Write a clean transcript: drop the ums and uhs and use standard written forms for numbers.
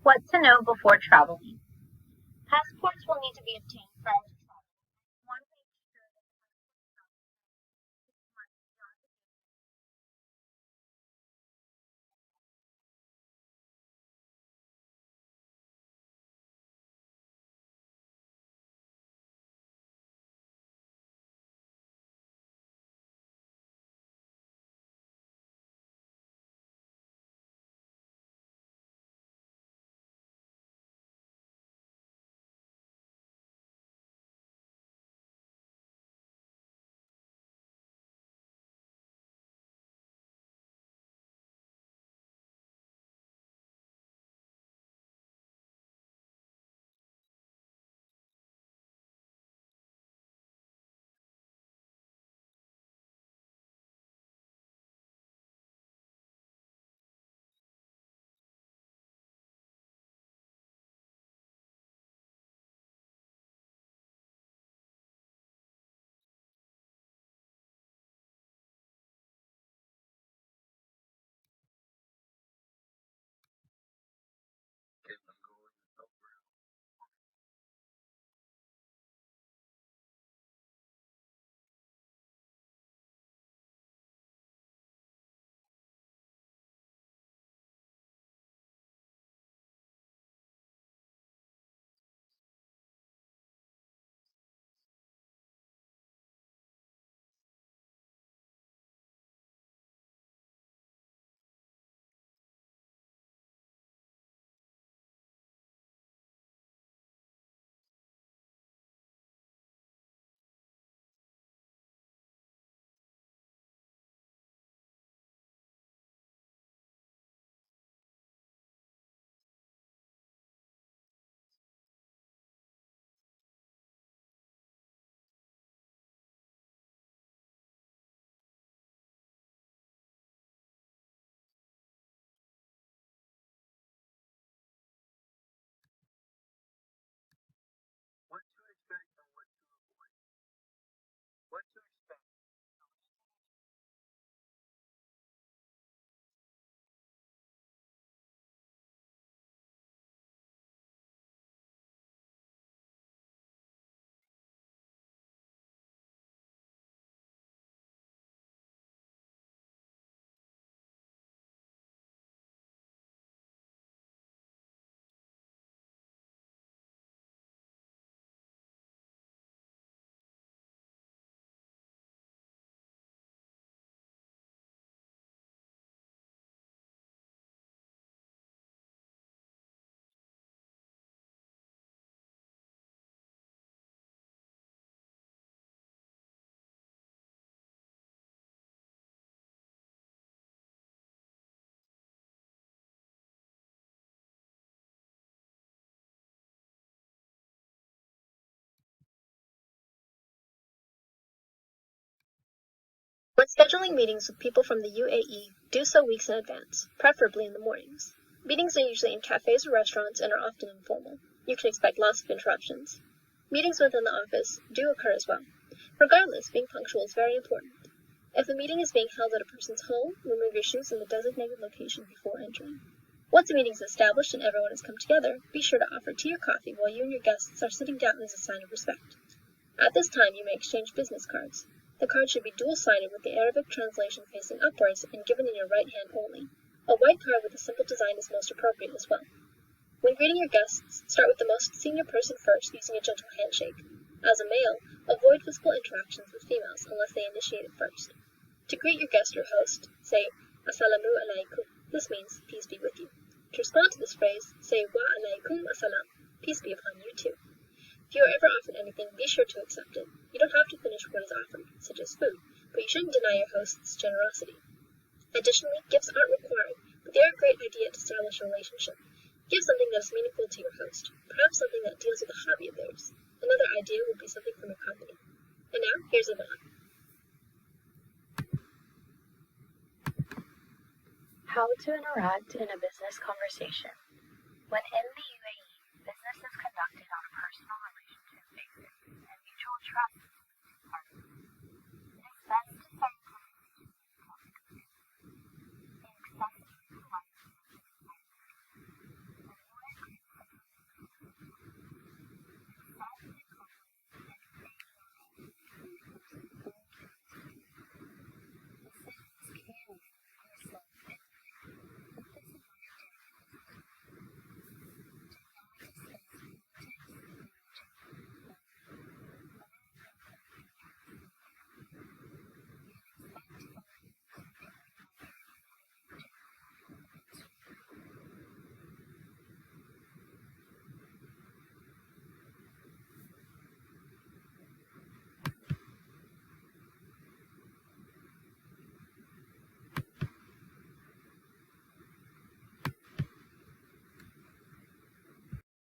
What to know before traveling. Passports will need to be obtained prior to travel. One to make sure that the passport is valid 6 months beyond the date. When scheduling meetings with people from the UAE, do so weeks in advance, preferably in the mornings. Meetings are usually in cafes or restaurants and are often informal. You can expect lots of interruptions. Meetings within the office do occur as well. Regardless, being punctual is very important. If the meeting is being held at a person's home, remove your shoes in the designated location before entering. Once the meeting is established and everyone has come together, be sure to offer tea or coffee while you and your guests are sitting down as a sign of respect. At this time, you may exchange business cards. The card should be dual-sided with the Arabic translation facing upwards and given in your right hand only. A white card with a simple design is most appropriate as well. When greeting your guests, start with the most senior person first using a gentle handshake. As a male, avoid physical interactions with females unless they initiate it first. To greet your guest or host, say Assalamu alaikum. This means peace be with you. To respond to this phrase, say Wa alaikum assalam. Peace be upon you too. If you are ever offered anything, be sure to accept it. You don't have to finish what is offered, such as food, but you shouldn't deny your host's generosity. Additionally, gifts aren't required, but they are a great idea to establish a relationship. Give something that is meaningful to your host, perhaps something that deals with a hobby of theirs. Another idea would be something from your company. And now, here's Yvonne. How to interact in a business conversation. When in the